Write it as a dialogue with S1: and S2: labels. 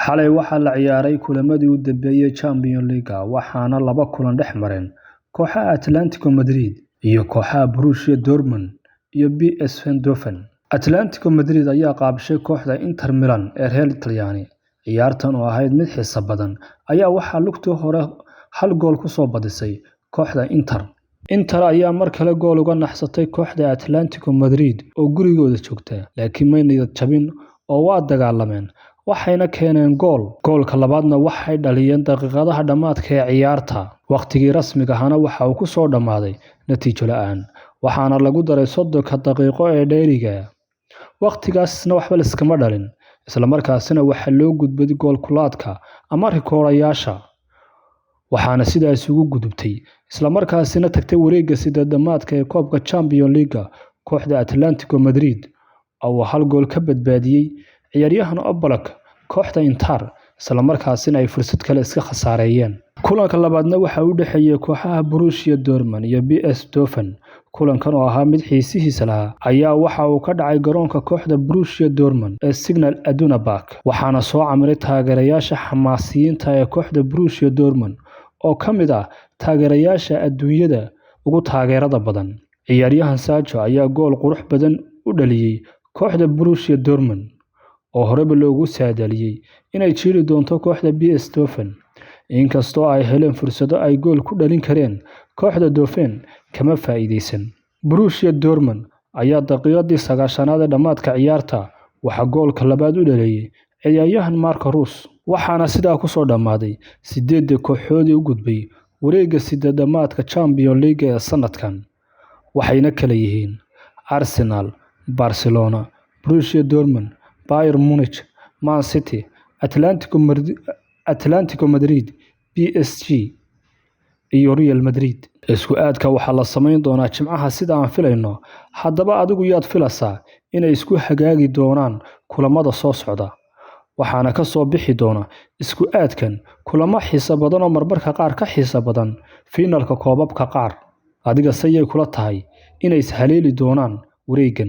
S1: Xalay waxaa la ciyaaray kulamadii u dambeeyay Champions League waxaana laba kulan dhex mareen kooxaha Atletico Madrid iyo kooxaha Borussia Dortmund iyo PSV Eindhoven. Atletico Madrid ayaa qaabishay kooxda Inter Milan ee reer Talyaani. Ciyaartan oo ahayd mid xiiso badan ayaa waxaa lugtii hore hal gool ku soo badisay kooxda Inter ayaa mar kale gool uga naxsatay kooxda Atletico Madrid oo gurigooda joogta, laakiin may niyad jabin oo waa dagaalameen waxayna keeneen goolka labaadna waxay dhaliyeen daqiiqadaha dhamaadka ee ciyaarta. Waqtigii rasmiga ahna waxa uu ku soo dhamaaday natiijo la'aan, waxaana lagu daray 30 daqiiqo ee dheeriga. Waqtigaasna waxba iskama dhalin, isla markaasina waxa loo gudbay gool kulaadka ama rikoorayaasha, waxaana sidaas ugu gudubtay isla markaasina tagtay wareegga sideedamaadka ee koobka Champions League kooxda Atletico Madrid oo hal gool ka badbaadiyay ciyaaryahan Oblak kooxda Inter, isla markaasina ay fursad kale iska khasaareeyeen. Kulanka labaadna waxa uu dhaxeeyay kooxaha Borussia Dortmund iyo PSV Eindhoven. Kulankan oo ahaa mid xiisihiisa lahaa ayaa waxa uu ka dhacay garoonka kooxda Borussia Dortmund ee Signal Iduna Park, waxaana soo camiray taageerayaasha xamaasiyiinta ee kooxda Borussia Dortmund oo ka mid ah taageerayaasha adduunyada ugu taageerada badan. Ciyaaryahan Sancho ayaa gool qurux badan u dhaliyay kooxda Borussia Dortmund oo horeba loogu saadaaliyay inay jiri doonto kooxda PSV Eindhoven. Inkastoo ay heleen fursado ay gool ku dhalin kareen, kooxda Eindhoven kama faa'iideysan. Borussia Dortmund ayaa daqiiqadii 90aad ee dhamaadka ciyaarta waxa goolka labaad u dhaliyay ciyaaryahan Marco Reus, waxaana sidaa ku soo dhamaaday 8 kooxood u gudbay wareegga sideedamaadka Champions League ee sanadkan, waxayna kala yihiin Arsenal, Barcelona, Borussia Dortmund, Bayern Munich, Man City, Atletico Madrid, PSG iyo Real Madrid. Isku aadka waxa la sameyn doonaa Jimcaha sida aan filayno. Haddaba adigu yaad filaysaa inay isku hagaagi doonaan kulamada soo socda, waxaana ka soo bixi doona isku aadkan kulamo xiiso badan oo marmarka qaar ka xiiso badan finalka koobabka qaar. Adiga sayay kula tahay inay haleeli doonaan wareeggan?